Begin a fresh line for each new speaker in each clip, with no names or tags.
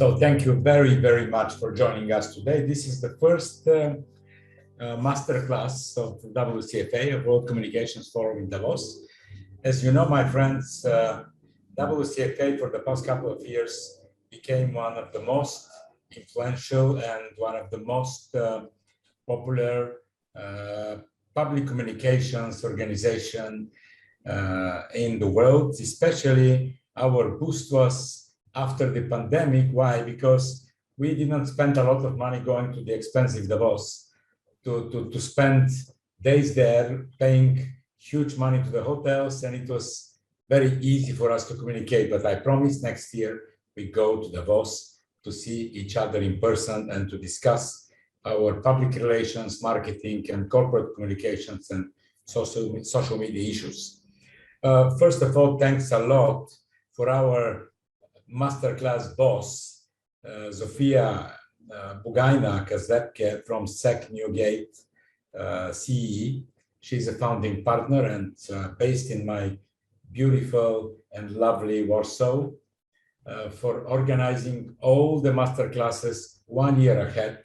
So thank you very, very much for joining us today. This is the first masterclass of the WCFA, of World Communications Forum in Davos. As you know, my friends, WCFA for the past couple of years became one of the most influential and one of the most popular public communications organization in the world. Especially our boost was after the pandemic. Why? Because we didn't spend a lot of money going to the expensive Davos to spend days there, paying huge money to the hotels, and it was very easy for us to communicate. But I promise next year we go to Davos to see each other in person and to discuss our public relations, marketing, and corporate communications and social media issues. First of all, thanks a lot for our masterclass boss, Zofia Bugajna-Kazepke from SEC Newgate CE. She's a founding partner and based in my beautiful and lovely Warsaw, for organizing all the masterclasses 1 year ahead.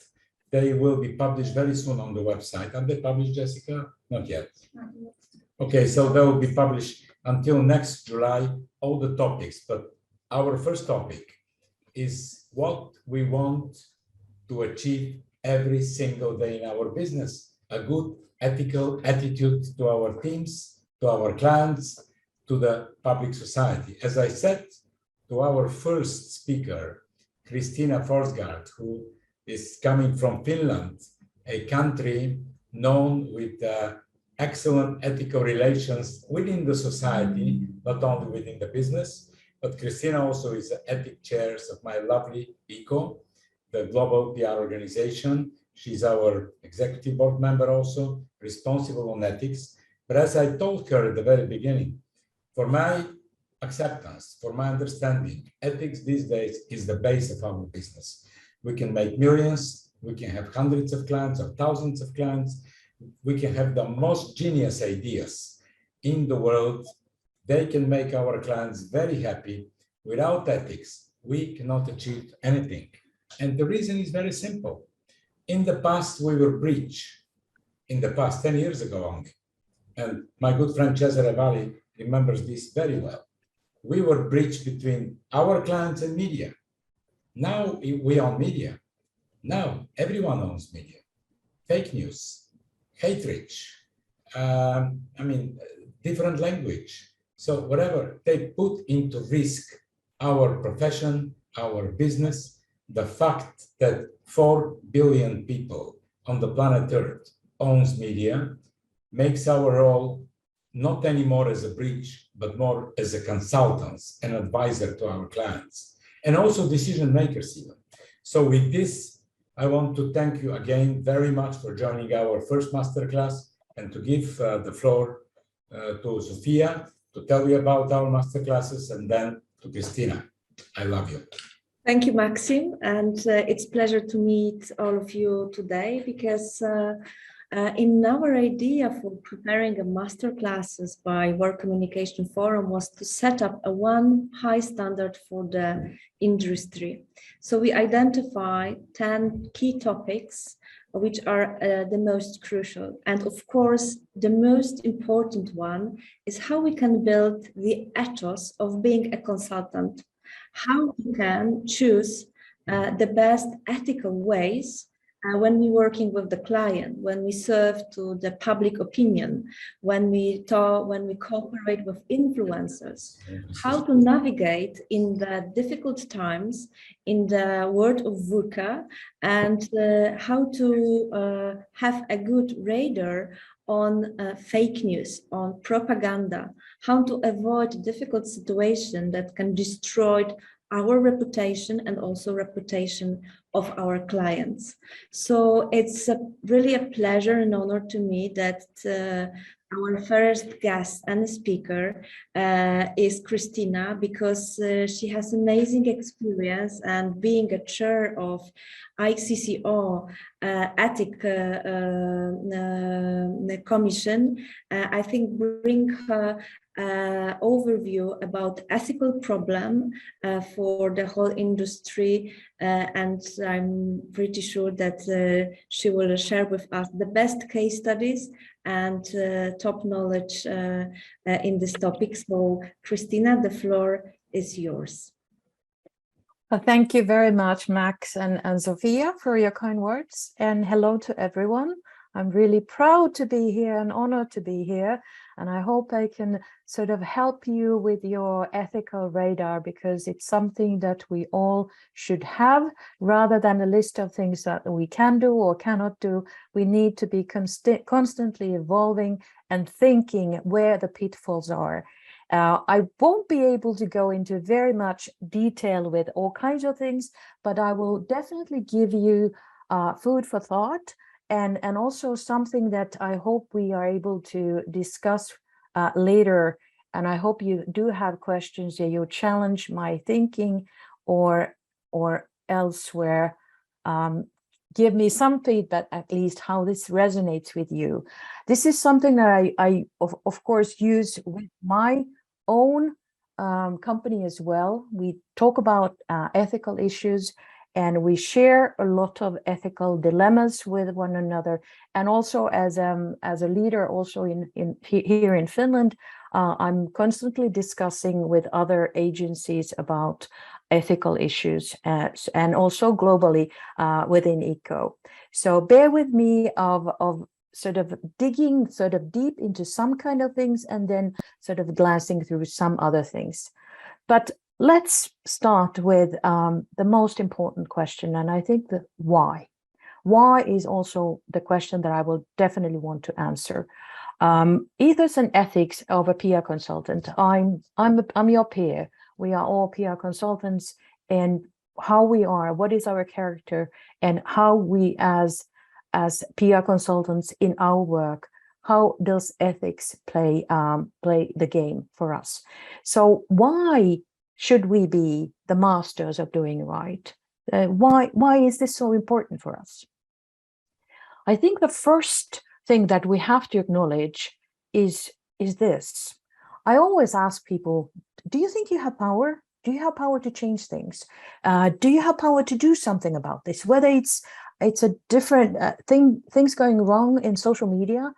They will be published very soon on the website. Are they published, Jessica? Not yet. Okay, so they will be published until next July, all the topics. But our first topic is what we want to achieve every single day in our business: a good ethical attitude to our teams, to our clients, to the public society. As I said to our first speaker, Christina Forsgard, who is coming from Finland, a country known with excellent ethical relations within the society, not only within the business, but Christina also is the ethics chair of my lovely ICCO, the global PR organization. She's our executive board member also, responsible on ethics. But as I told her at the very beginning, for my acceptance, for my understanding, ethics these days is the base of our business. We can make millions, we can have hundreds of clients or thousands of clients, we can have the most genius ideas in the world. They can make our clients very happy. Without ethics, we cannot achieve anything. And the reason is very simple. In the past, we were breached. In the past, 10 years ago only. And my good friend Cesare Valli remembers this very well. We were breached between our clients and media. Now we own media. Now everyone owns media. Fake news, hatred, different language. So whatever, they put into risk our profession, our business. The fact that 4 billion people on the planet Earth owns media makes our role not anymore as a breach, but more as a consultant and advisor to our clients, and also decision makers even. So with this, I want to thank you again very much for joining our first masterclass, and to give the floor to Zofia to tell you about our masterclasses, and then to Christina. I love you.
Thank you, Maxim. And it's a pleasure to meet all of you today, because in our idea for preparing a masterclasses by World Communication Forum was to set up a one high standard for the industry. So we identify 10 key topics which are the most crucial. And of course, the most important one is how we can build the ethos of being a consultant, how we can choose the best ethical ways when we're working with the client, when we serve to the public opinion, when we cooperate with influencers, how to navigate in the difficult times in the world of VUCA, and how to have a good radar on fake news, on propaganda, how to avoid difficult situation that can destroy our reputation and also reputation of our clients. So it's really a pleasure and honor to me that our first guest and speaker is Christina, because she has amazing experience, and being a chair of ICCO Ethics Commission, I think bring her overview about ethical problem for the whole industry, and I'm pretty sure that she will share with us the best case studies and top knowledge in this topic. So Christina, the floor is yours.
Thank you very much, Max and Sophia, for your kind words, and hello to everyone. I'm really proud to be here and honored to be here, and I hope I can sort of help you with your ethical radar, because it's something that we all should have. Rather than a list of things that we can do or cannot do, we need to be constantly evolving and thinking where the pitfalls are. I won't be able to go into very much detail with all kinds of things, but I will definitely give you food for thought, and also something that I hope we are able to discuss later. And I hope you do have questions that you challenge my thinking or elsewhere. Give me some feedback, at least how this resonates with you. This is something that I of course use with my own company as well. We talk about ethical issues, and we share a lot of ethical dilemmas with one another. And also as a leader, also here in Finland, I'm constantly discussing with other agencies about ethical issues, and also globally within ICCO. So bear with me of sort of digging sort of deep into some kind of things and then sort of glancing through some other things. But let's start with the most important question, and I think the why. Why is also the question that I will definitely want to answer. Ethos and ethics of a PR consultant. I'm your peer. We are all PR consultants, and how we are, what is our character, and how we as PR consultants in our work, how does ethics play the game for us? So why should we be the masters of doing right? Why is this so important for us? I think the first thing that we have to acknowledge is this. I always ask people, do you think you have power? Do you have power to change things? Do you have power to do something about this? Whether it's a different things going wrong in social media,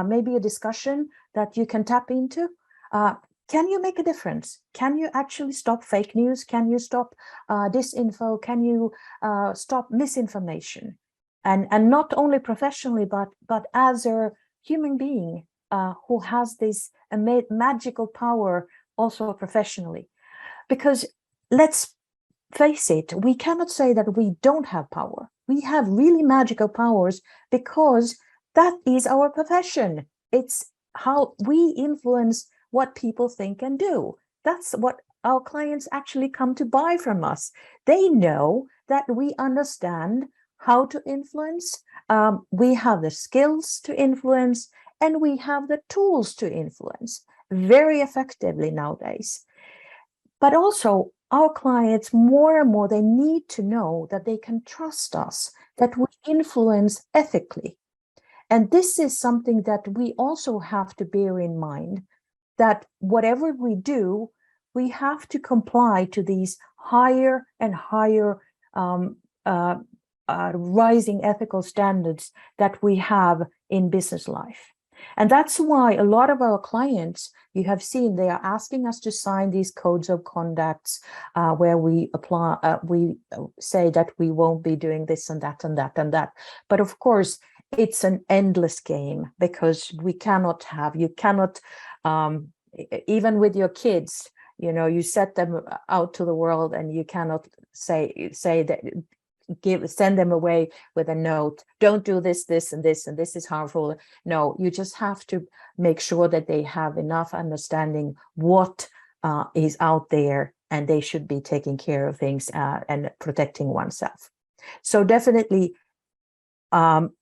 maybe a discussion that you can tap into. Can you make a difference? Can you actually stop fake news? Can you stop disinfo? Can you stop misinformation? And not only professionally, but as a human being who has this magical power also professionally. Because let's face it, we cannot say that we don't have power. We have really magical powers because that is our profession. It's how we influence what people think and do. That's what our clients actually come to buy from us. They know that we understand how to influence. We have the skills to influence, and we have the tools to influence very effectively nowadays. But also, our clients, more and more, they need to know that they can trust us, that we influence ethically. And this is something that we also have to bear in mind, that whatever we do, we have to comply to these higher and higher rising ethical standards that we have in business life. And that's why a lot of our clients, you have seen, they are asking us to sign these codes of conducts where we apply, we say that we won't be doing this and that and that and that. But of course, it's an endless game, because we cannot have, you cannot, even with your kids, you know, you set them out to the world and you cannot say that, send them away with a note, don't do this, this, and this, and this is harmful. No, you just have to make sure that they have enough understanding what is out there, and they should be taking care of things and protecting oneself. So definitely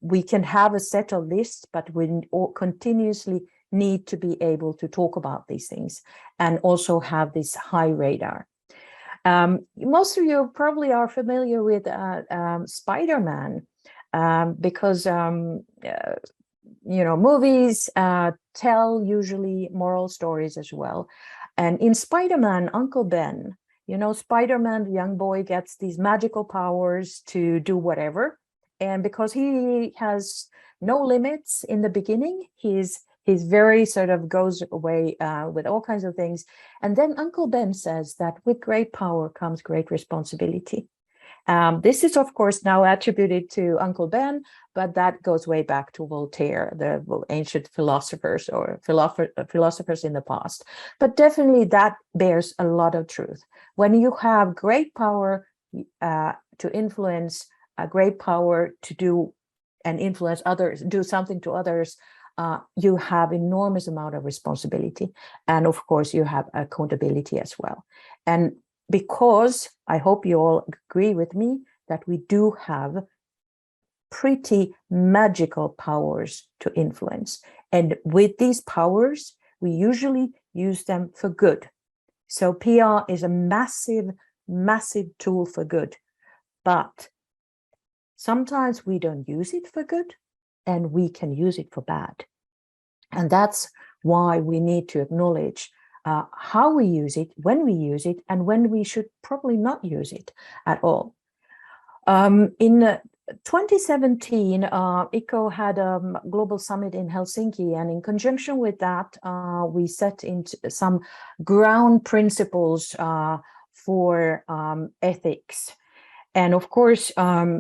we can have a set of lists, but we continuously need to be able to talk about these things and also have this high radar. Most of you probably are familiar with Spider-Man, because movies tell usually moral stories as well. And in Spider-Man, Uncle Ben, Spider-Man, the young boy, gets these magical powers to do whatever. And because he has no limits in the beginning, he's very sort of goes away with all kinds of things. And then Uncle Ben says that with great power comes great responsibility. This is, of course, now attributed to Uncle Ben, but that goes way back to Voltaire, the ancient philosophers or philosophers in the past. But definitely that bears a lot of truth. When you have great power to influence, great power to do and influence others, do something to others, you have enormous amount of responsibility. And of course, you have accountability as well. And because I hope you all agree with me that we do have pretty magical powers to influence. And with these powers, we usually use them for good. So PR is a massive, massive tool for good. But sometimes we don't use it for good, and we can use it for bad. And that's why we need to acknowledge how we use it, when we use it, and when we should probably not use it at all. In 2017, ICCO had a global summit in Helsinki, and in conjunction with that, we set into some ground principles for ethics. And of course,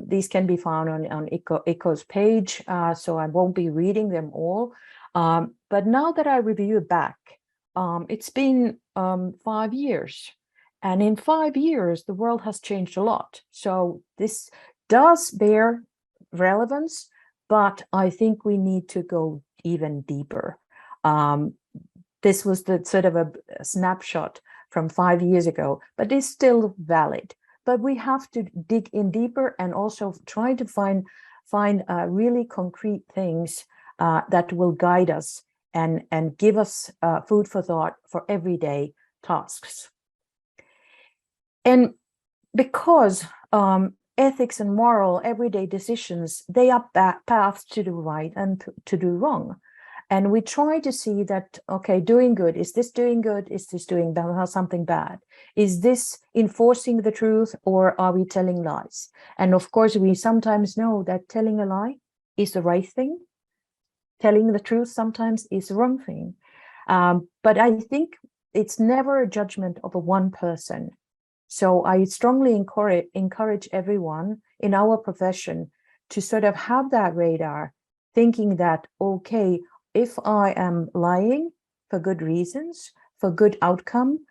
these can be found on ICCO's page, so I won't be reading them all. But now that I review back, it's been 5 years. And in 5 years, the world has changed a lot. So this does bear relevance, but I think we need to go even deeper. This was the sort of a snapshot from 5 years ago, but it's still valid. But we have to dig in deeper and also try to find really concrete things that will guide us and give us food for thought for everyday tasks. And because ethics and moral everyday decisions, they are paths to do right and to do wrong. And we try to see that, okay, doing good, is this doing good? Is this doing something bad? Is this enforcing the truth, or are we telling lies? And of course, we sometimes know that telling a lie is the right thing. Telling the truth sometimes is the wrong thing. But I think it's never a judgment of a one person. So I strongly encourage everyone in our profession to sort of have that radar, thinking that, okay, if I am lying for good reasons, for good outcome,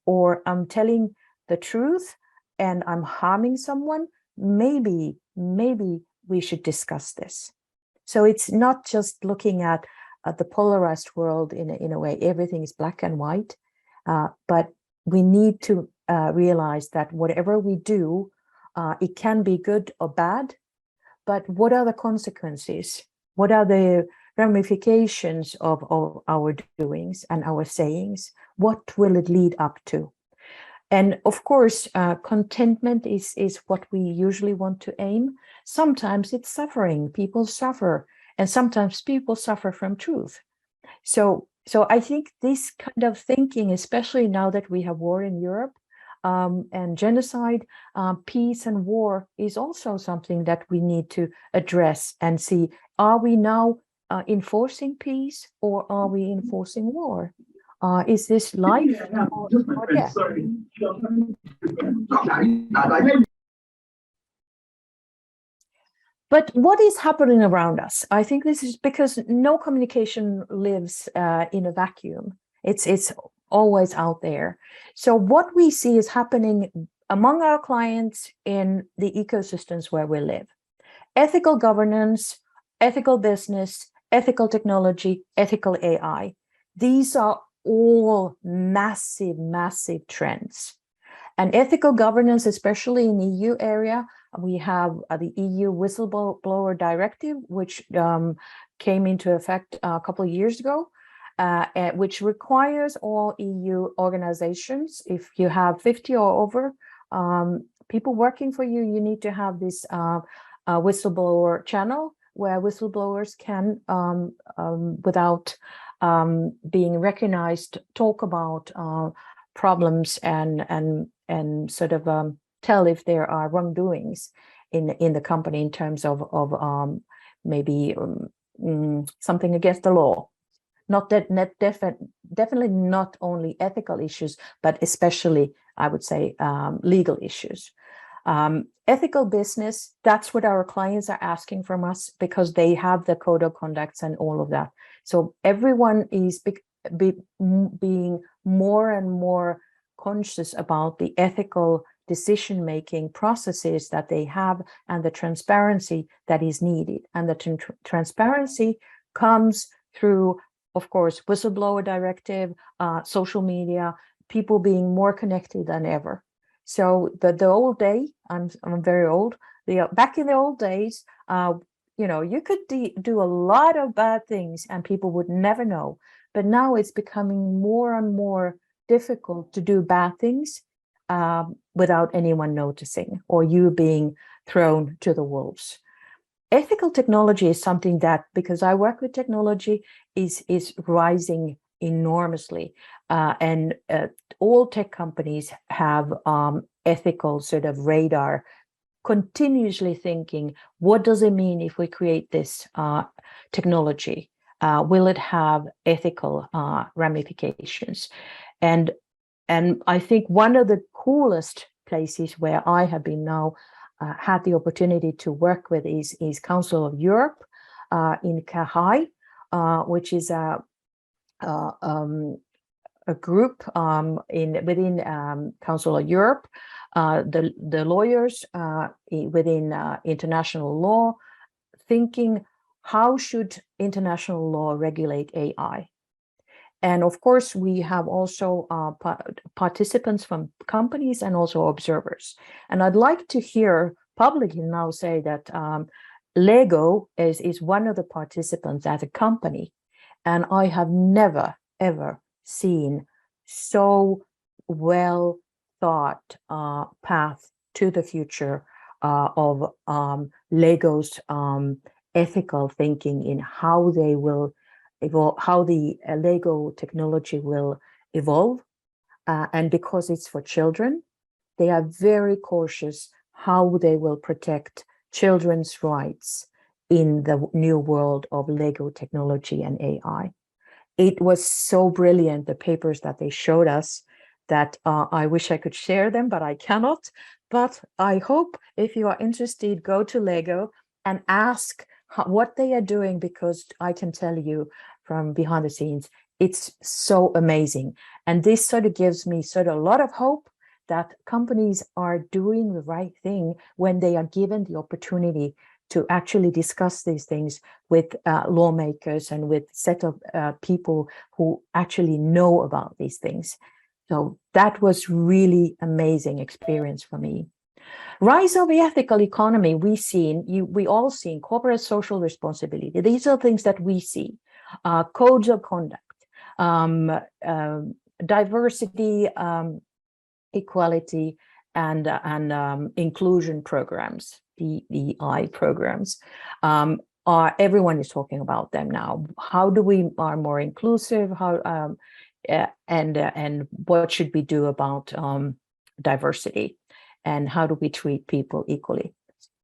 or I'm telling the truth and I'm harming someone, maybe we should discuss this. So it's not just looking at the polarized world in a way, everything is black and white, but we need to realize that whatever we do, it can be good or bad, but what are the consequences? What are the ramifications of our doings and our sayings? What will it lead up to? And of course, contentment is what we usually want to aim. Sometimes it's suffering, people suffer, and sometimes people suffer from truth. So I think this kind of thinking, especially now that we have war in Europe and genocide, peace and war is also something that we need to address and see, are we now enforcing peace or are we enforcing war? Is this life or death? But what is happening around us? I think this is because no communication lives in a vacuum. It's always out there. So what we see is happening among our clients in the ecosystems where we live. Ethical governance, ethical business, ethical technology, ethical AI. These are all massive, massive trends. And ethical governance, especially in the EU area, we have the EU Whistleblower Directive, which came into effect a couple of years ago, which requires all EU organizations, if you have 50 or over people working for you, you need to have this whistleblower channel, where whistleblowers can, without being recognized, talk about problems and sort of tell if there are wrongdoings in the company in terms of maybe something against the law. Definitely not only ethical issues, but especially, I would say, legal issues. Ethical business, that's what our clients are asking from us, because they have the code of conducts and all of that. So everyone is being more and more conscious about the ethical decision-making processes that they have and the transparency that is needed. And the transparency comes through, of course, whistleblower directive, social media, people being more connected than ever. So the old day, I'm very old. Back in the old days, you could do a lot of bad things and people would never know. But now it's becoming more and more difficult to do bad things without anyone noticing, or you being thrown to the wolves. Ethical technology is something that, because I work with technology, is rising enormously. And all tech companies have ethical sort of radar, continuously thinking, what does it mean if we create this technology? Will it have ethical ramifications? And I think one of the coolest places where I have been now had the opportunity to work with is Council of Europe in Kahai, which is a group within Council of Europe, the lawyers within international law, thinking how should international law regulate AI. And of course, we have also participants from companies and also observers. And I'd like to hear publicly now say that Lego is one of the participants as a company. And I have never, ever seen so well thought path to the future of Lego's ethical thinking in how they will evolve, how the Lego technology will evolve. And because it's for children, they are very cautious how they will protect children's rights in the new world of Lego technology and AI. It was so brilliant, the papers that they showed us, that I wish I could share them, but I cannot. But I hope if you are interested, go to Lego and ask what they are doing, because I can tell you from behind the scenes, it's so amazing. And this sort of gives me sort of a lot of hope that companies are doing the right thing when they are given the opportunity to actually discuss these things with lawmakers and with set of people who actually know about these things. So that was really amazing experience for me. Rise of the ethical economy, we all seen corporate social responsibility. These are things that we see. Codes of conduct, diversity, equality, and inclusion programs, DEI programs. Everyone is talking about them now. How do we are more inclusive? How and what should we do about diversity? And how do we treat people equally?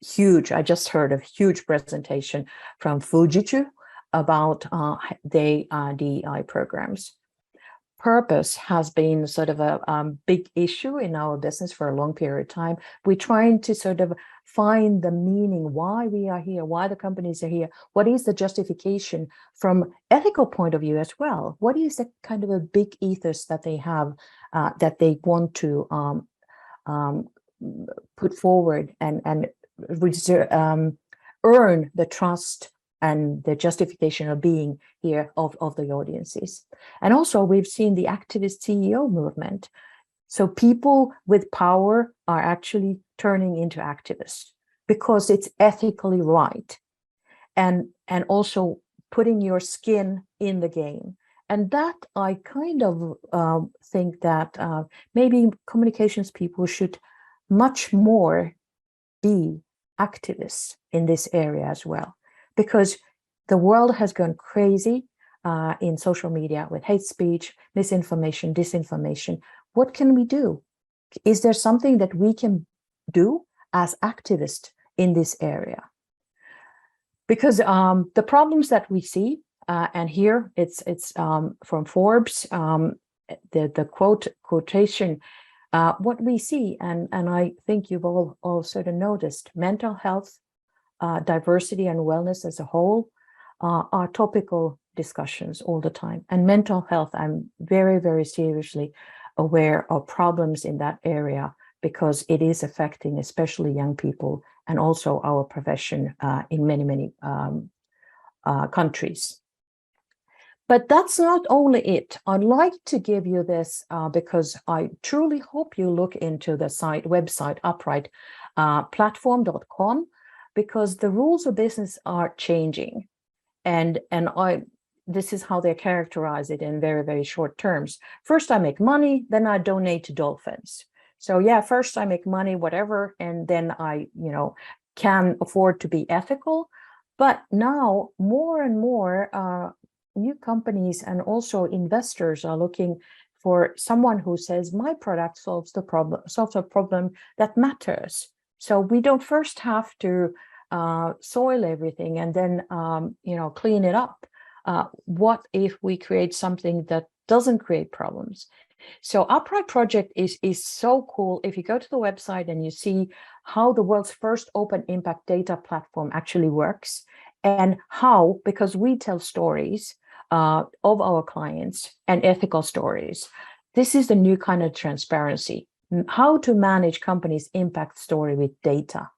Huge. I just heard a huge presentation from Fujitsu about the DEI programs. Purpose has been sort of a big issue in our business for a long period of time. We're trying to sort of find the meaning, why we are here, why the companies are here. What is the justification from ethical point of view as well? What is the kind of a big ethos that they have, that they want to put forward and earn the trust and the justification of being here of the audiences. And also we've seen the activist CEO movement. So people with power are actually turning into activists because it's ethically right. And also putting your skin in the game. And that I kind of think that maybe communications people should much more be activists in this area as well, because the world has gone crazy in social media with hate speech, misinformation, disinformation. What can we do? Is there something that we can do as activists in this area? Because the problems that we see, and here it's from Forbes, the quotation, what we see, and I think you've all sort of noticed, mental health, diversity and wellness as a whole are topical discussions all the time. And mental health, I'm very, very seriously aware of problems in that area because it is affecting especially young people and also our profession in many, many countries. But that's not only it. I'd like to give you this because I truly hope you look into the website upright platform.com, because the rules of business are changing. And this is how they characterize it in very, very short terms. First, I make money, then I donate to dolphins. So yeah, first I make money, whatever, and then I, can afford to be ethical. But now more and more new companies and also investors are looking for someone who says my product solves a problem that matters. So we don't first have to soil everything and then clean it up. What if we create something that doesn't create problems? So Upright Project is so cool. If you go to the website and you see how the world's first open impact data platform actually works, and how, because we tell stories of our clients and ethical stories, this is the new kind of transparency. How to manage companies' impact story with data.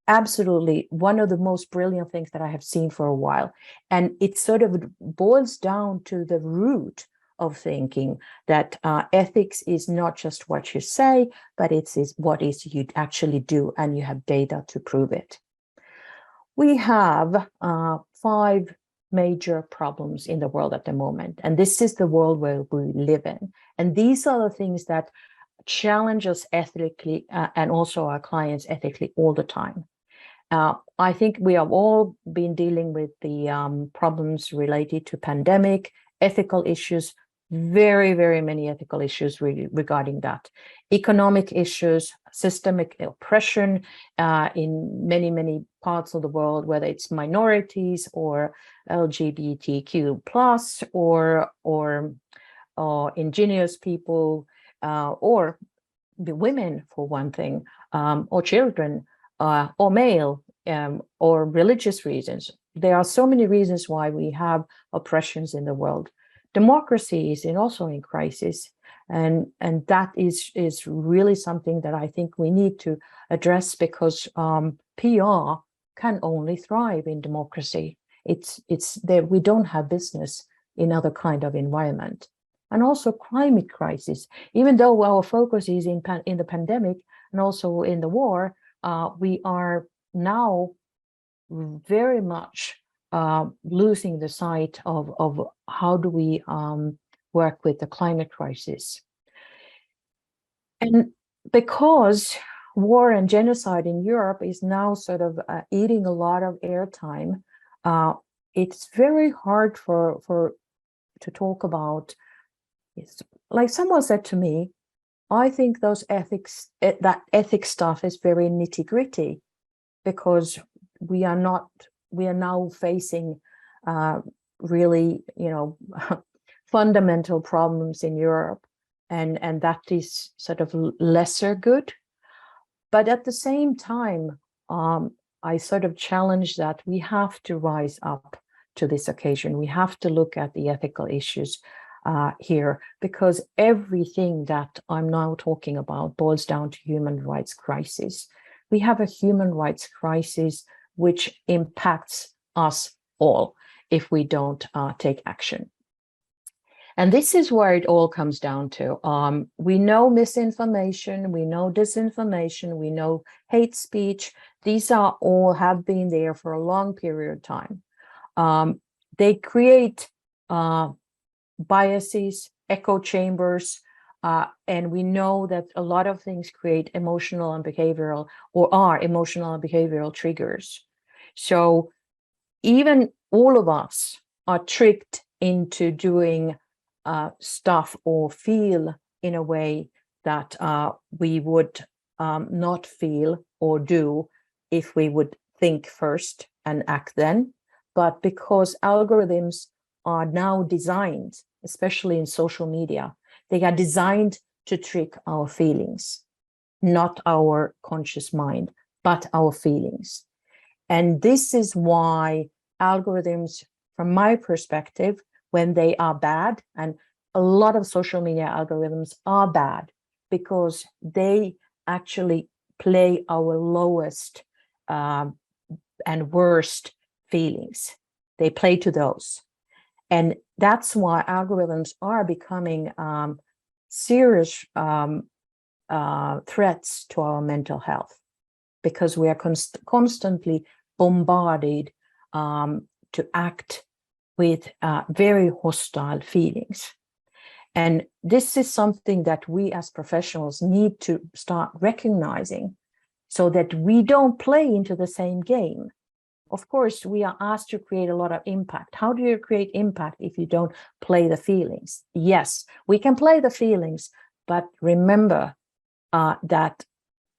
Absolutely one of the most brilliant things that I have seen for a while. And it sort of boils down to the root of thinking that ethics is not just what you say, but it's what is you actually do, and you have data to prove it. We have 5 major problems in the world at the moment, and this is the world where we live in. And these are the things that challenge us ethically and also our clients ethically all the time. I think we have all been dealing with the problems related to pandemic, ethical issues, very, very many ethical issues regarding that. Economic issues, systemic oppression in many, many parts of the world, whether it's minorities or LGBTQ plus or indigenous people or the women, for one thing, or children, or male, or religious reasons. There are so many reasons why we have oppressions in the world. Democracy is also in crisis, and that is really something that I think we need to address, because PR can only thrive in democracy. It's there. We don't have business in other kind of environment. And also climate crisis. Even though our focus is in the pandemic and also in the war, we are now very much losing the sight of how do we work with the climate crisis. And because war and genocide in Europe is now sort of eating a lot of airtime, it's very hard to talk about. It's like someone said to me, I think that ethics stuff is very nitty-gritty, because we are now facing really, fundamental problems in Europe, and that is sort of lesser good. But at the same time, I sort of challenge that we have to rise up to this occasion. We have to look at the ethical issues here, because everything that I'm now talking about boils down to human rights crisis. We have a human rights crisis which impacts us all if we don't take action. And this is where it all comes down to. We know misinformation, we know disinformation, we know hate speech. These are all have been there for a long period of time. They create biases, echo chambers, and we know that a lot of things create emotional and behavioral, or are emotional and behavioral triggers. So even all of us are tricked into doing stuff or feel in a way that we would not feel or do if we would think first and act then. But because algorithms are now designed, especially in social media, they are designed to trick our feelings, not our conscious mind, but our feelings. And this is why algorithms, from my perspective, when they are bad, and a lot of social media algorithms are bad because they actually play our lowest and worst feelings. They play to those. And that's why algorithms are becoming serious threats to our mental health, because we are constantly bombarded to act with very hostile feelings. And this is something that we as professionals need to start recognizing so that we don't play into the same game. Of course, we are asked to create a lot of impact. How do you create impact if you don't play the feelings? Yes, we can play the feelings, but remember that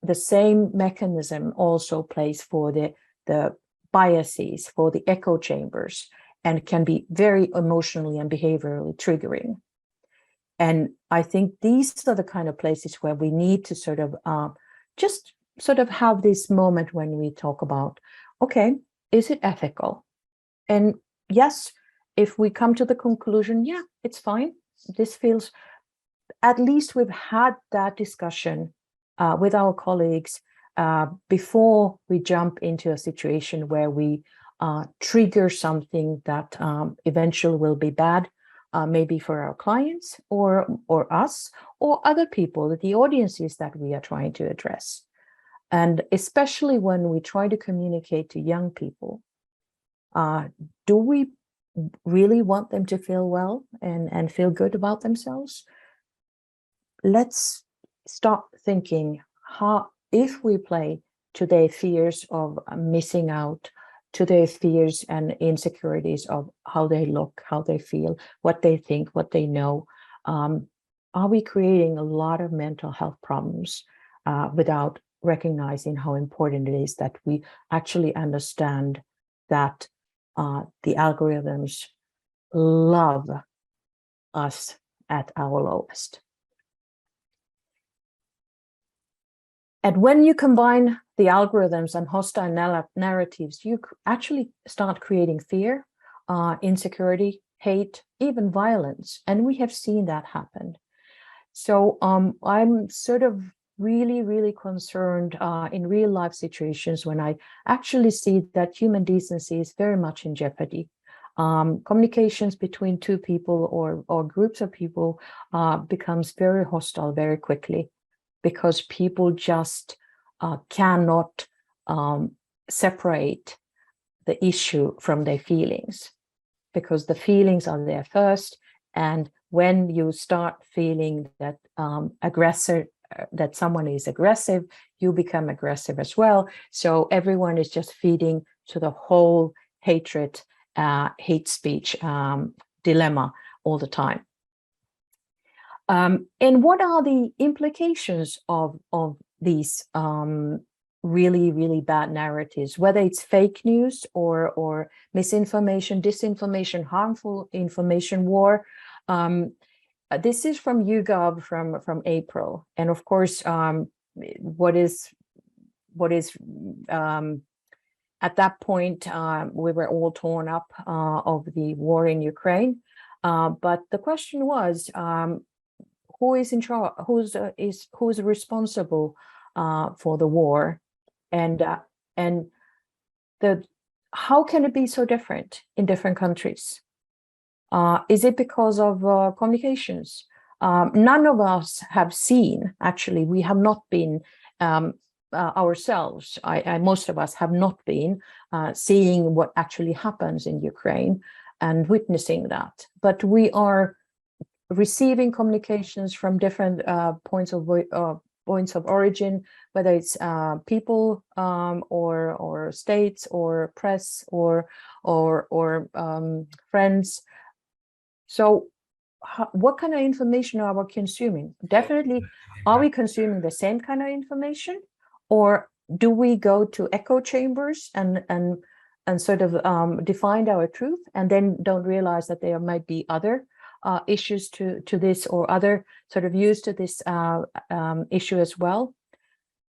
the same mechanism also plays for the biases, for the echo chambers, and can be very emotionally and behaviorally triggering. And I think these are the kind of places where we need to sort of just sort of have this moment when we talk about, okay, is it ethical? And yes, if we come to the conclusion, yeah, it's fine. This feels, at least we've had that discussion with our colleagues before we jump into a situation where we trigger something that eventually will be bad, maybe for our clients or us or other people, the audiences that we are trying to address. And especially when we try to communicate to young people, do we really want them to feel well and feel good about themselves? Let's start thinking how, if we play to their fears of missing out, to their fears and insecurities of how they look, how they feel, what they think, what they know, are we creating a lot of mental health problems without recognizing how important it is that we actually understand that the algorithms love us at our lowest. And when you combine the algorithms and hostile narratives, you actually start creating fear, insecurity, hate, even violence. And we have seen that happen. So I'm sort of really concerned in real life situations when I actually see that human decency is very much in jeopardy. Communications between two people or groups of people becomes very hostile very quickly, because people just cannot separate the issue from their feelings, because the feelings are there first. And when you start feeling that that someone is aggressive, you become aggressive as well. So everyone is just feeding to the whole hatred, hate speech dilemma all the time. And what are the implications of these really bad narratives, whether it's fake news or misinformation, disinformation, harmful information war? This is from YouGov from April, and of course, what is at that point we were all torn up of the war in Ukraine. But the question was, who is in charge? Who's responsible for the war, and how can it be so different in different countries? Is it because of communications? None of us have seen, actually, we have not been ourselves, most of us have not been seeing what actually happens in Ukraine and witnessing that. But we are receiving communications from different points of points of origin, whether it's people or states or press or friends. So what kind of information are we consuming? Definitely, are we consuming the same kind of information, or do we go to echo chambers and sort of define our truth and then don't realize that there might be other issues to this, or other sort of views to this issue as well?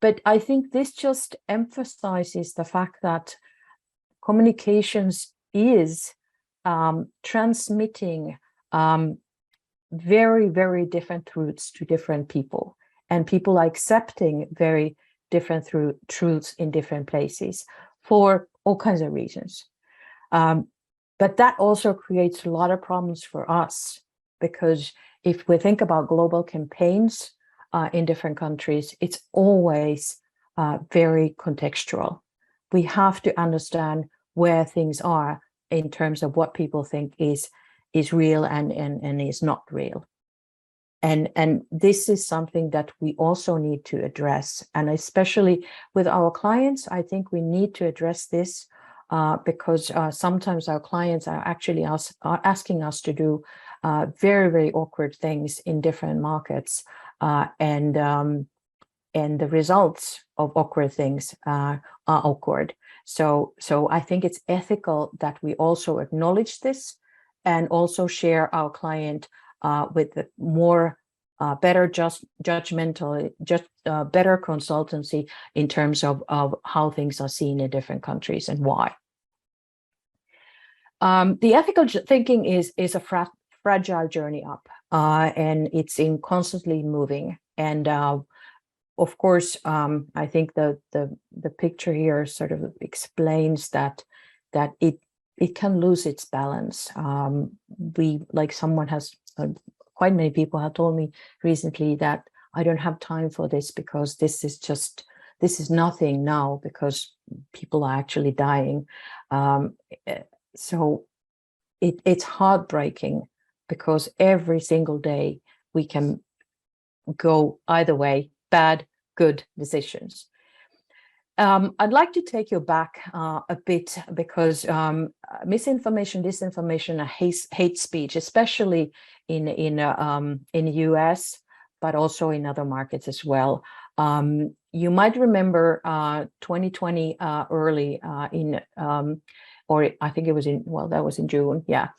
But I think this just emphasizes the fact that communications is transmitting very, very different truths to different people, and people are accepting very different truths in different places for all kinds of reasons. But that also creates a lot of problems for us, because if we think about global campaigns in different countries, it's always very contextual. We have to understand where things are in terms of what people think is real and is not real. And this is something that we also need to address. And especially with our clients, I think we need to address this because sometimes our clients are actually asking us to do very, very awkward things in different markets. And the results of awkward things are awkward. So I think it's ethical that we also acknowledge this and also share our client with the more better judgmental, better consultancy in terms of how things are seen in different countries and why. The ethical thinking is a fragile journey up, and it's in constantly moving. And of course, I think the picture here sort of explains that it can lose its balance. Quite many people have told me recently that I don't have time for this because this is nothing now because people are actually dying. So it's heartbreaking because every single day we can go either way, bad, good decisions. I'd like to take you back a bit because misinformation, disinformation, and hate speech, especially in the US, but also in other markets as well. You might remember 2020 early or I think it was that was in June, yeah.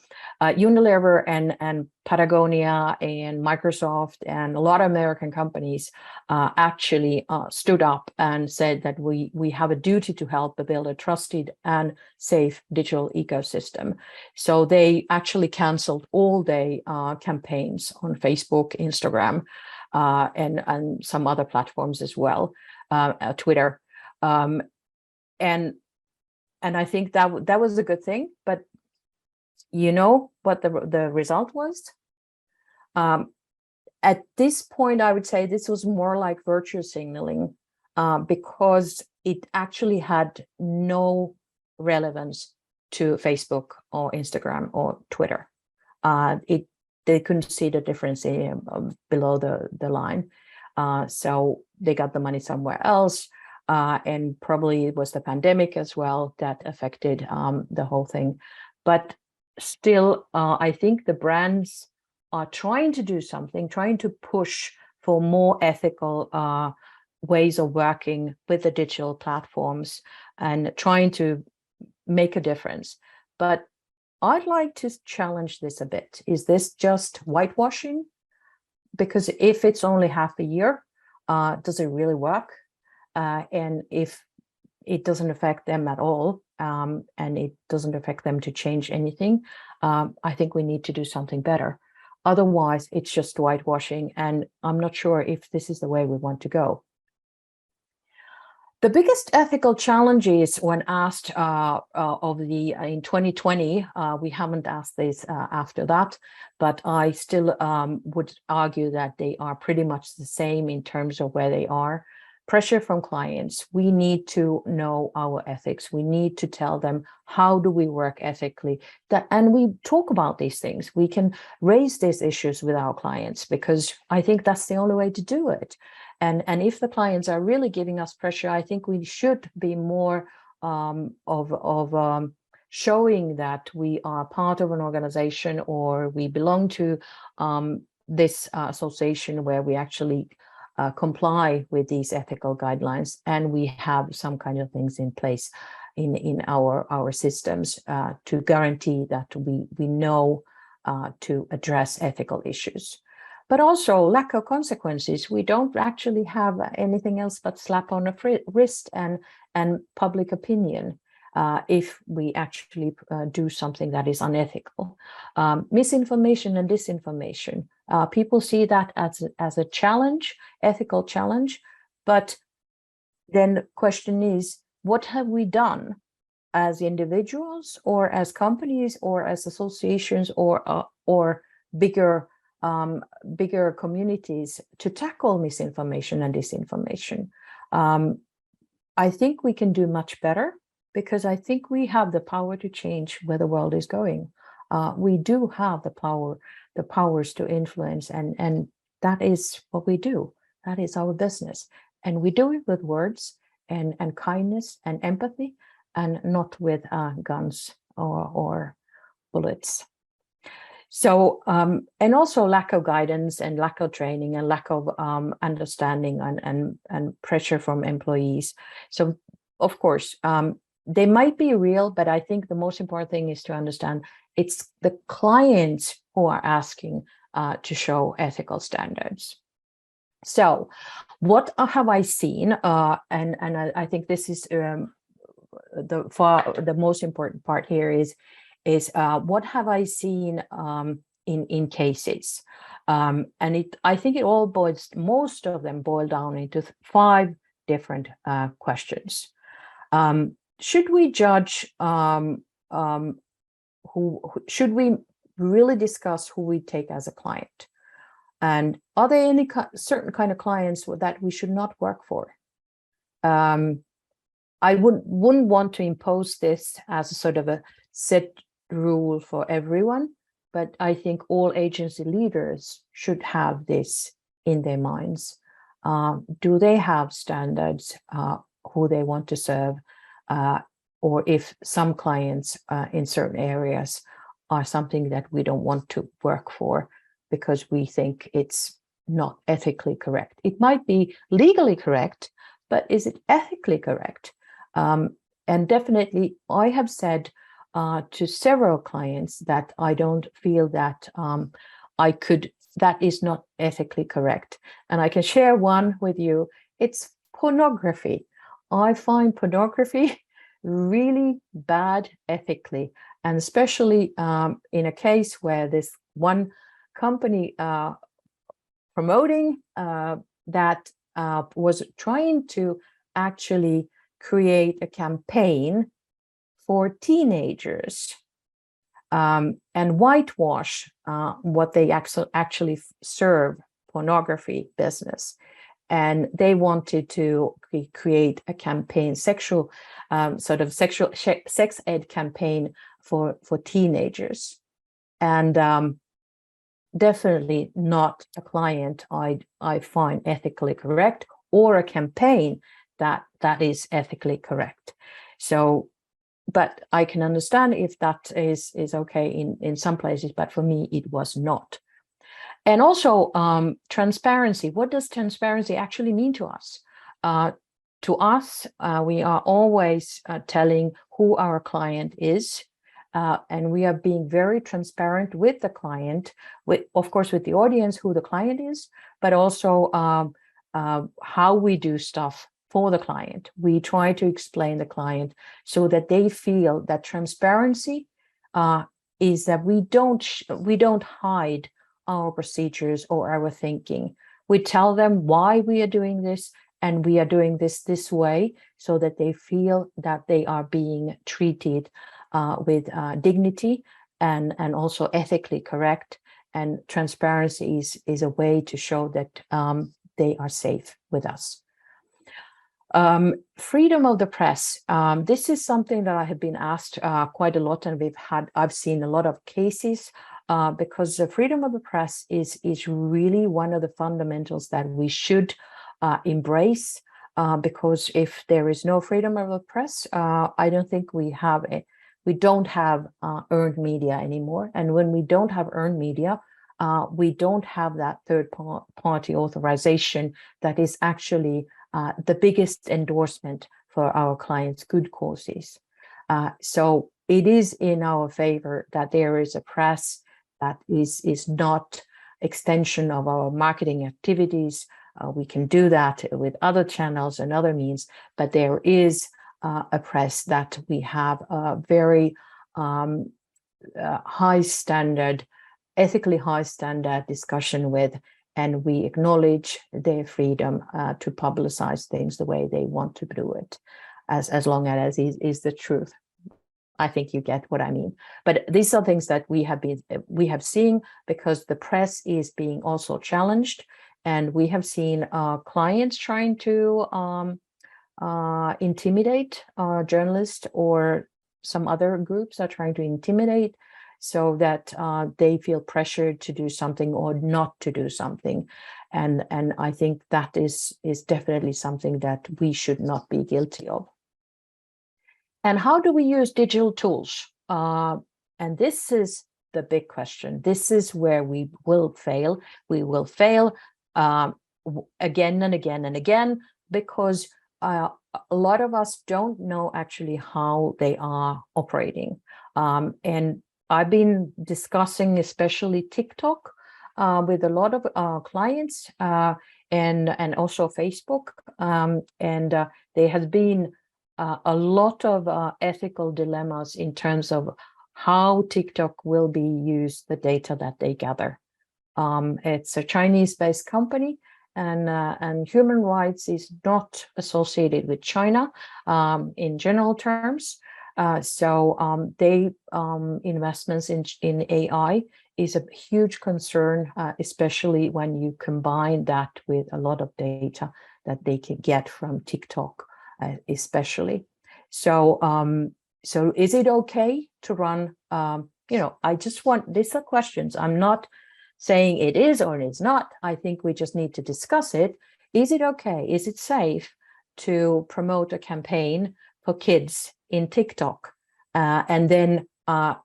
Unilever and Patagonia and Microsoft and a lot of American companies actually stood up and said that we have a duty to help build a trusted and safe digital ecosystem. So they actually canceled all-day campaigns on Facebook, Instagram, and some other platforms as well, Twitter. And I think that was a good thing, but you know what the result was? At this point, I would say this was more like virtue signaling because it actually had no relevance to Facebook or Instagram or Twitter. They couldn't see the difference below the line. So they got the money somewhere else. And probably it was the pandemic as well that affected the whole thing. But still, I think the brands are trying to do something, trying to push for more ethical ways of working with the digital platforms and trying to make a difference. But I'd like to challenge this a bit. Is this just whitewashing? Because if it's only half a year, does it really work? And if it doesn't affect them at all, and it doesn't affect them to change anything, I think we need to do something better. Otherwise, it's just whitewashing, and I'm not sure if this is the way we want to go. The biggest ethical challenges when asked in 2020, we haven't asked this after that, but I still would argue that they are pretty much the same in terms of where they are. Pressure from clients. We need to know our ethics. We need to tell them how do we work ethically. And we talk about these things. We can raise these issues with our clients because I think that's the only way to do it. And if the clients are really giving us pressure, I think we should be more showing that we are part of an organization or we belong to this association where we actually comply with these ethical guidelines, and we have some kind of things in place in our systems to guarantee that we know to address ethical issues. But also lack of consequences. We don't actually have anything else but slap on the wrist and public opinion if we actually do something that is unethical. Misinformation and disinformation. People see that as a challenge, ethical challenge, but then the question is, what have we done as individuals or as companies or as associations or bigger communities to tackle misinformation and disinformation? I think we can do much better, because I think we have the power to change where the world is going. We do have the powers to influence, and that is what we do. That is our business. And we do it with words and kindness and empathy, and not with guns or bullets. So, and also lack of guidance and lack of training and lack of understanding and pressure from employees. So, of course, they might be real, but I think the most important thing is to understand it's the clients who are asking to show ethical standards. So, what have I seen? And I think this is the most important part here is what have I seen in cases? And I think it all most of them boil down into 5 different questions. Should we judge should we really discuss who we take as a client? And are there any certain kind of clients that we should not work for? I wouldn't want to impose this as a sort of a set rule for everyone, but I think all agency leaders should have this in their minds. Do they have standards who they want to serve? Or if some clients in certain areas are something that we don't want to work for because we think it's not ethically correct. It might be legally correct, but is it ethically correct? And definitely, I have said to several clients that I don't feel that that is not ethically correct. And I can share one with you. It's pornography. I find pornography really bad ethically, and especially in a case where this one company promoting that was trying to actually create a campaign for teenagers and whitewash what they actually serve, pornography business. And they wanted to create a campaign, sex ed campaign for teenagers. And definitely not a client I find ethically correct, or a campaign that is ethically correct. So, but I can understand if that is okay in some places, but for me, it was not. And also transparency. What does transparency actually mean to us? To us, we are always telling who our client is, and we are being very transparent with the client, of course, with the audience, who the client is, but also how we do stuff for the client. We try to explain the client so that they feel that transparency is that we don't hide our procedures or our thinking. We tell them why we are doing this, and we are doing this way, so that they feel that they are being treated with dignity and also ethically correct. And transparency is a way to show that they are safe with us. Freedom of the press. This is something that I have been asked quite a lot, and I've seen a lot of cases because the freedom of the press is really one of the fundamentals that we should embrace, because if there is no freedom of the press, I don't think we don't have earned media anymore. And when we don't have earned media, we don't have that third-party authorization that is actually the biggest endorsement for our clients' good causes. So it is in our favor that there is a press that is not extension of our marketing activities. We can do that with other channels and other means, but there is a press that we have a very high standard, ethically high standard discussion with, and we acknowledge their freedom to publicize things the way they want to do it, as long as it is the truth. I think you get what I mean. But these are things that we have seen, because the press is being also challenged, and we have seen clients trying to intimidate journalists, or some other groups are trying to intimidate, so that they feel pressured to do something or not to do something. And I think that is definitely something that we should not be guilty of. And how do we use digital tools? And this is the big question. This is where we will fail. We will fail again and again and again, because a lot of us don't know actually how they are operating. And I've been discussing especially TikTok with a lot of clients, and also Facebook. And there has been a lot of ethical dilemmas in terms of how TikTok will be used, the data that they gather. It's a Chinese-based company, and human rights is not associated with China in general terms. So they investments in AI is a huge concern, especially when you combine that with a lot of data that they can get from TikTok, especially. So so is it okay to run? I just want, these are questions. I'm not saying it is or it is not. I think we just need to discuss it. Is it okay? Is it safe to promote a campaign for kids in TikTok and then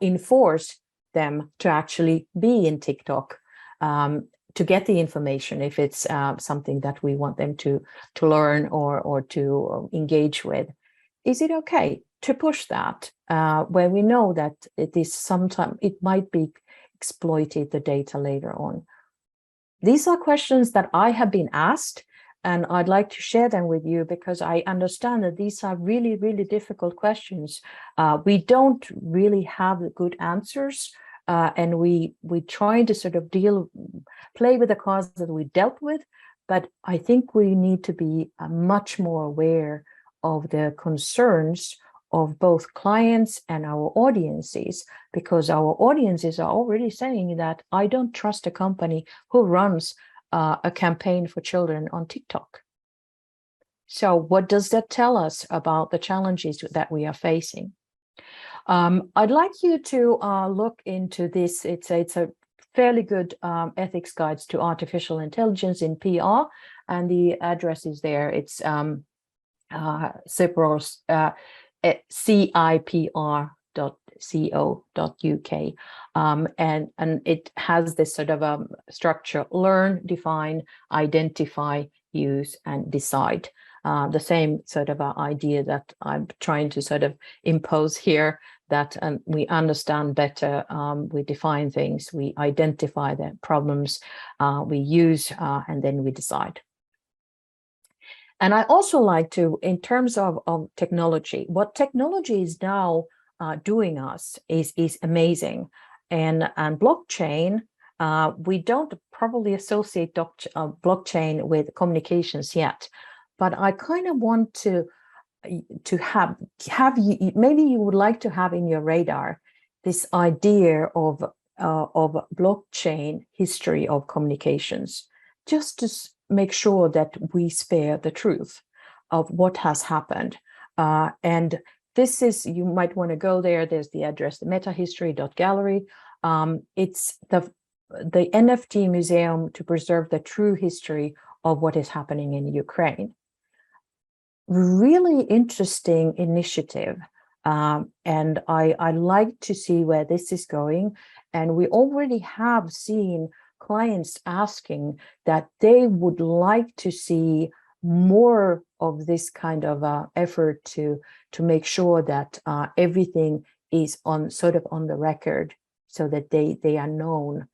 enforce them to actually be in TikTok to get the information if it's something that we want them to learn or to engage with? Is it okay to push that where we know that it is sometimes, it might be exploited, the data later on? These are questions that I have been asked, and I'd like to share them with you, because I understand that these are really, really difficult questions. We don't really have good answers, and we try to sort of play with the cards that we dealt with, but I think we need to be much more aware of the concerns of both clients and our audiences, because our audiences are already saying that I don't trust a company who runs a campaign for children on TikTok. So what does that tell us about the challenges that we are facing? I'd like you to look into this. It's a fairly good ethics guides to artificial intelligence in PR, and the address is there. It's CIPR's cipr.co.uk, and it has this sort of structure: learn, define, identify, use, and decide. The same sort of idea that I'm trying to sort of impose here, that we understand better, we define things, we identify the problems, we use, and then we decide. And I also like to, in terms of technology, what technology is now doing us is amazing. And blockchain, we don't probably associate blockchain with communications yet, but I kind of want to have you, maybe you would like to have in your radar this idea of blockchain history of communications, just to make sure that we spare the truth of what has happened. And this is, you might want to go there. There's the address, the metahistory.gallery. It's the NFT museum to preserve the true history of what is happening in Ukraine. Really interesting initiative. And I like to see where this is going. And we already have seen clients asking that they would like to see more of this kind of effort to make sure that everything is on the record, so that they are known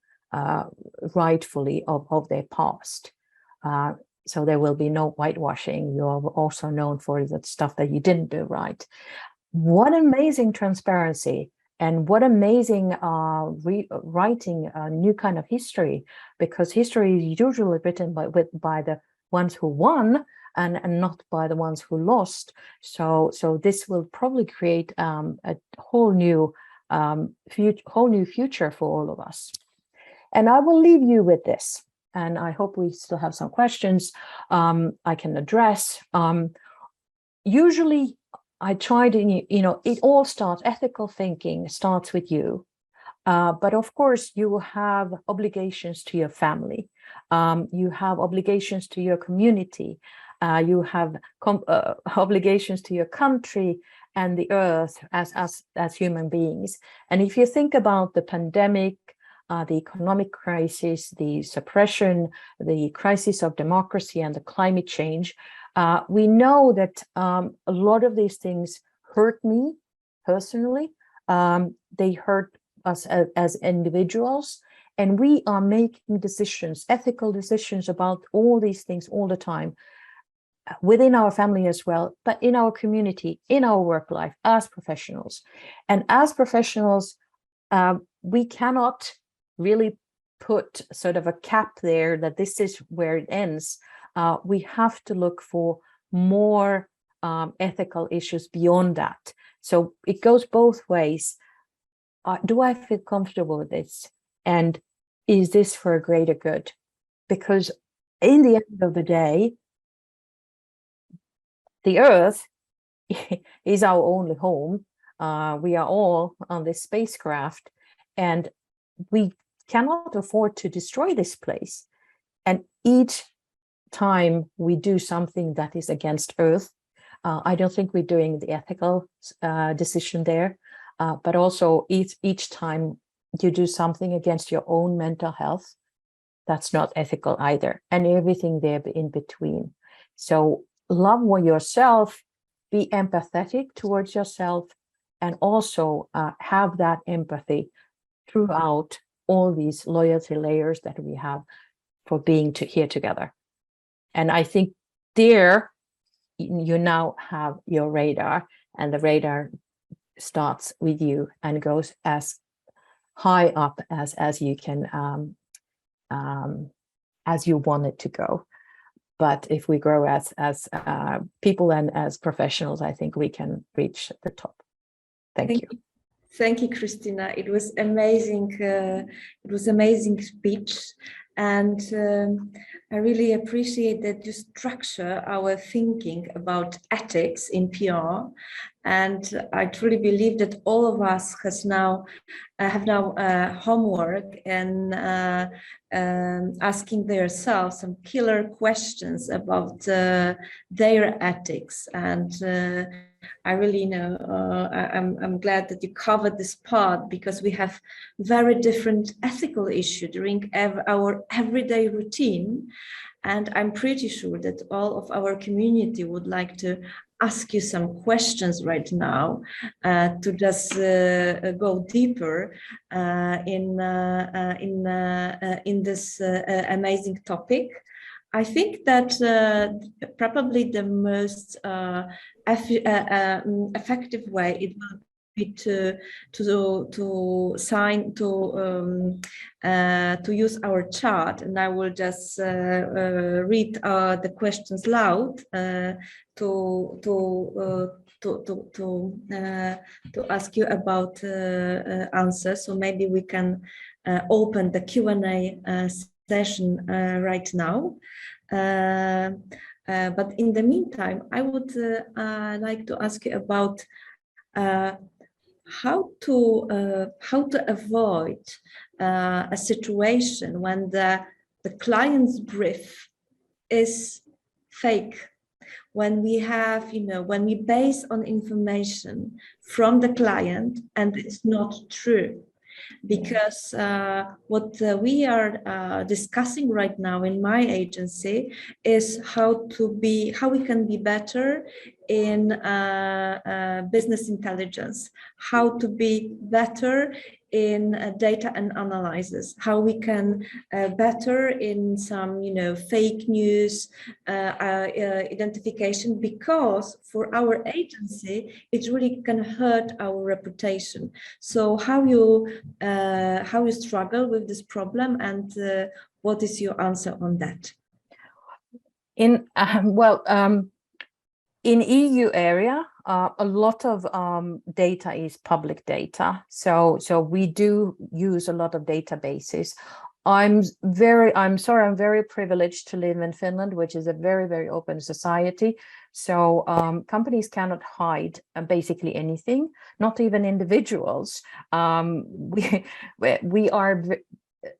rightfully of their past. So there will be no whitewashing. You're also known for the stuff that you didn't do right. What amazing transparency, and what amazing writing a new kind of history, because history is usually written by the ones who won and not by the ones who lost. So this will probably create a whole new future for all of us. And I will leave you with this, and I hope we still have some questions I can address. Usually I try to, it all starts, ethical thinking starts with you. But of course, you have obligations to your family. You have obligations to your community. You have obligations to your country and the earth as human beings. And if you think about the pandemic, the economic crisis, the suppression, the crisis of democracy, and the climate change, we know that a lot of these things hurt me personally. They hurt us as individuals, and we are making decisions, ethical decisions about all these things all the time, within our family as well, but in our community, in our work life, as professionals. And as professionals, we cannot really put sort of a cap there that this is where it ends. We have to look for more ethical issues beyond that. So it goes both ways. Do I feel comfortable with this? And is this for a greater good? Because in the end of the day, the earth is our only home. We are all on this spacecraft, and we cannot afford to destroy this place. And each time we do something that is against earth, I don't think we're doing the ethical decision there. But also each time you do something against your own mental health, that's not ethical either, and everything there in between. So love yourself, be empathetic towards yourself, and also have that empathy throughout all these loyalty layers that we have for being here together. And I think there you now have your radar, and the radar starts with you and goes as high up as you can, as you want it to go. But if we grow as people and as professionals, I think we can reach the top. Thank you.
Thank you, Christina. It was amazing. It was amazing speech, and I really appreciate that you structure our thinking about ethics in PR. And I truly believe that all of us have now homework and asking themselves some killer questions about their ethics. And I really know, I'm glad that you covered this part, because we have very different ethical issues during our everyday routine. And I'm pretty sure that all of our community would like to ask you some questions right now to just go deeper in this amazing topic. I think that probably the most effective way it will be to use our chat, and I will just read the questions loud to ask you about answers. So maybe we can open the Q&A session right now. But in the meantime, I would like to ask you about how to avoid a situation when the client's brief is fake. When we have, when we base on information from the client and it's not true. Because what we are discussing right now in my agency is how we can be better in business intelligence, how to be better in data and analysis, how we can better in some, fake news identification, because for our agency, it really can hurt our reputation. So how you struggle with this problem, and what is your answer on that?
In EU area, a lot of data is public data. So we do use a lot of databases. I'm very privileged to live in Finland, which is a very, very open society. So companies cannot hide basically anything, not even individuals.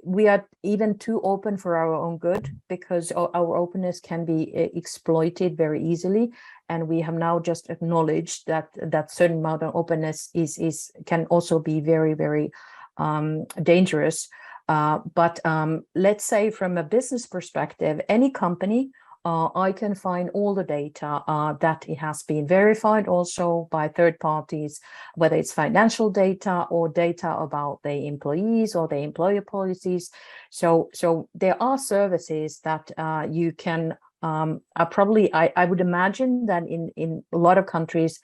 We are even too open for our own good, because our openness can be exploited very easily. And we have now just acknowledged that certain amount of openness can also be very, very dangerous. But let's say from a business perspective, any company, I can find all the data that it has been verified also by third parties, whether it's financial data or data about the employees or the employer policies. So there are services that you can I would imagine that in a lot of countries,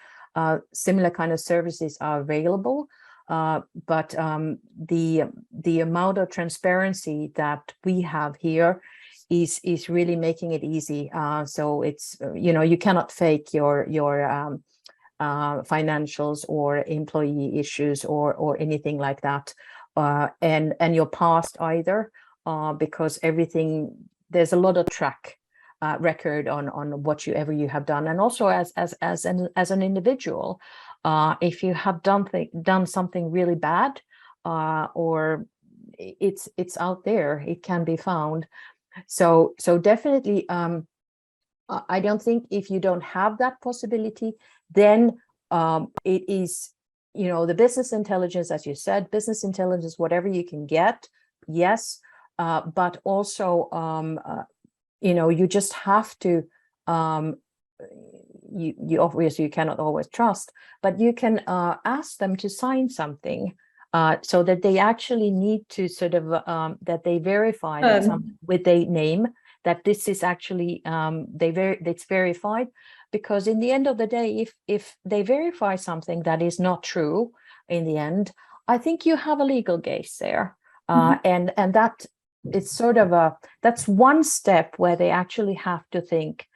similar kind of services are available. But the amount of transparency that we have here is really making it easy. So it's, you cannot fake your financials or employee issues or anything like that, and your past either, because everything, there's a lot of track record on what you have done, and also as an individual, if you have done something really bad, or it's out there, it can be found. So definitely, I don't think if you don't have that possibility, then it is, the business intelligence, as you said, business intelligence, whatever you can get, yes, but also you just have to, you obviously you cannot always trust, but you can ask them to sign something, so that they actually need to sort of that they verify that with their name, that this is actually it's verified. Because in the end of the day, if they verify something that is not true in the end, I think you have a legal case there, and that it's sort of that's one step where they actually have to think,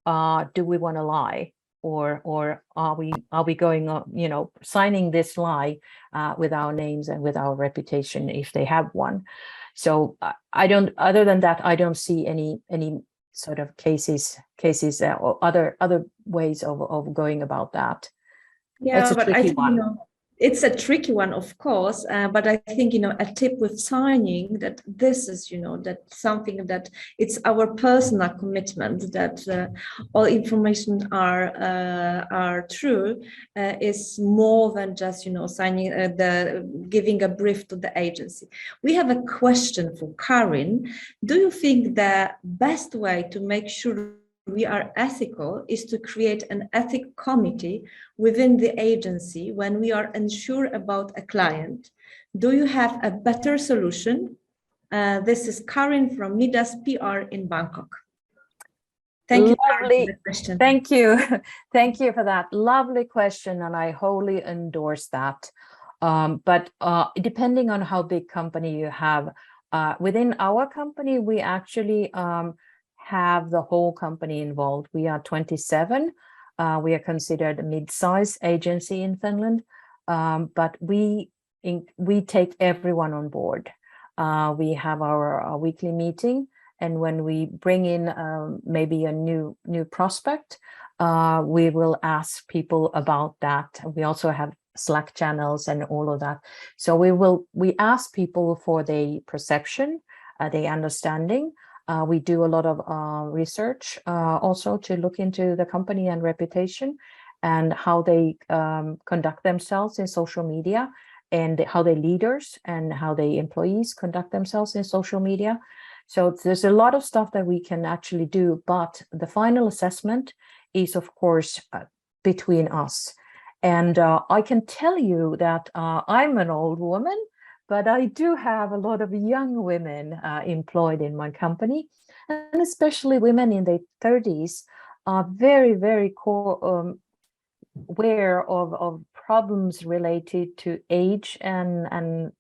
do we want to lie, or are we going on, signing this lie with our names and with our reputation if they have one. So I don't, other than that, I don't see any sort of cases or other ways of going about that.
Yeah,
it's a
but I think
one.
It's a tricky one, of course, but I think, a tip with signing, that this is, that something that it's our personal commitment that all information are true, is more than just, signing, giving a brief to the agency. We have a question for Karin. Do you think the best way to make sure we are ethical is to create an ethics committee within the agency when we are unsure about a client? Do you have a better solution? This is Karin from Midas PR in Bangkok. Thank you, Karin, for the question.
Thank you. Thank you for that lovely question, and I wholly endorse that. But depending on how big company you have, within our company, we actually have the whole company involved. We are 27. We are considered a mid-size agency in Finland, but we take everyone on board. We have our weekly meeting, and when we bring in maybe a new prospect, we will ask people about that. We also have Slack channels and all of that. So we ask people for their perception, their understanding. We do a lot of research also to look into the company and reputation and how they conduct themselves in social media, and how their leaders and how the employees conduct themselves in social media. So there's a lot of stuff that we can actually do, but the final assessment is, of course, between us. And I can tell you that I'm an old woman, but I do have a lot of young women employed in my company, and especially women in their 30s are very, very aware of problems related to age and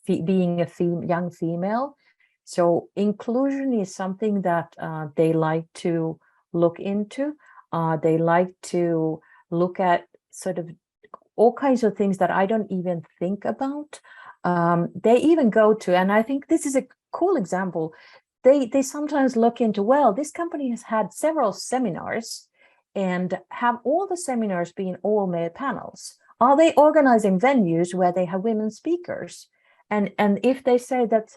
being a young female. So inclusion is something that they like to look into. They like to look at sort of all kinds of things that I don't even think about. They even go to, and I think this is a cool example, they sometimes look into, well, this company has had several seminars, and have all the seminars been all male panels? Are they organizing venues where they have women speakers? And if they say that,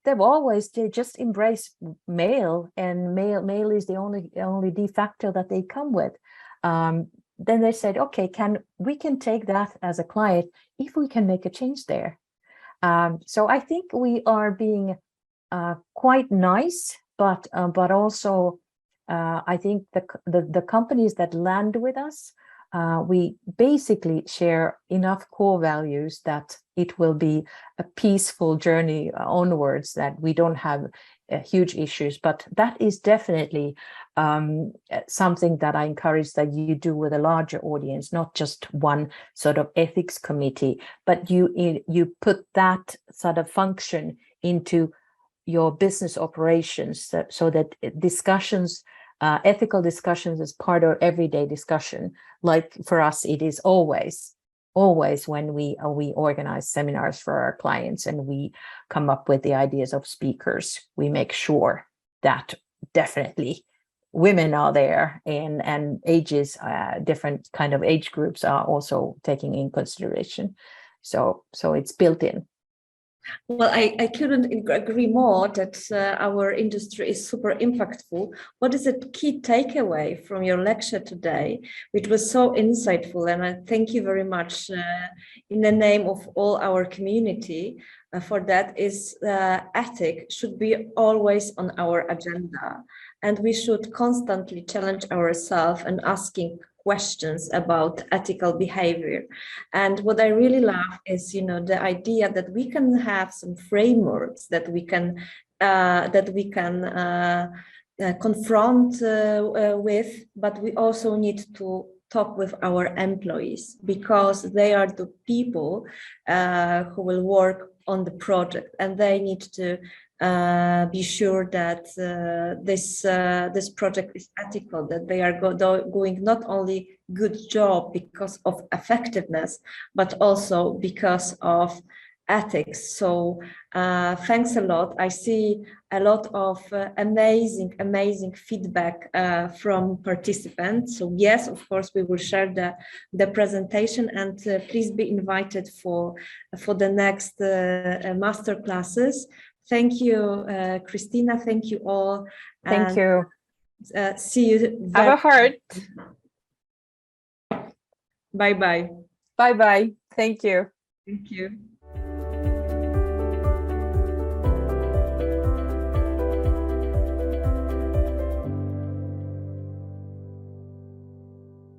they just embrace male, and male is the only de facto that they come with, then they said, okay, we can take that as a client if we can make a change there. So I think we are being quite nice, but also I think the companies that land with us, we basically share enough core values that it will be a peaceful journey onwards, that we don't have huge issues. But that is definitely something that I encourage that you do with a larger audience, not just one sort of ethics committee, but you put that sort of function into your business operations, so that discussions, ethical discussions, is part of everyday discussion. Like for us, it is always when we organize seminars for our clients and we come up with the ideas of speakers, we make sure that definitely women are there, and ages, different kind of age groups are also taken in consideration. So it's built in.
Well, I couldn't agree more that our industry is super impactful. What is the key takeaway from your lecture today, which was so insightful? And I thank you very much in the name of all our community for that. Is ethics should be always on our agenda, and we should constantly challenge ourselves and asking questions about ethical behavior. And what I really love is, the idea that we can have some frameworks that we can confront with, but we also need to talk with our employees, because they are the people who will work on the project, and they need to be sure that this project is ethical, that they are doing not only good job because of effectiveness, but also because of ethics. So thanks a lot. I see a lot of amazing feedback from participants. So yes, of course, we will share the presentation, and please be invited for the next master classes. Thank you, Christina. Thank you all.
Thank you.
See you.
Have a heart.
Bye-bye.
Bye-bye. Thank you.
Thank you.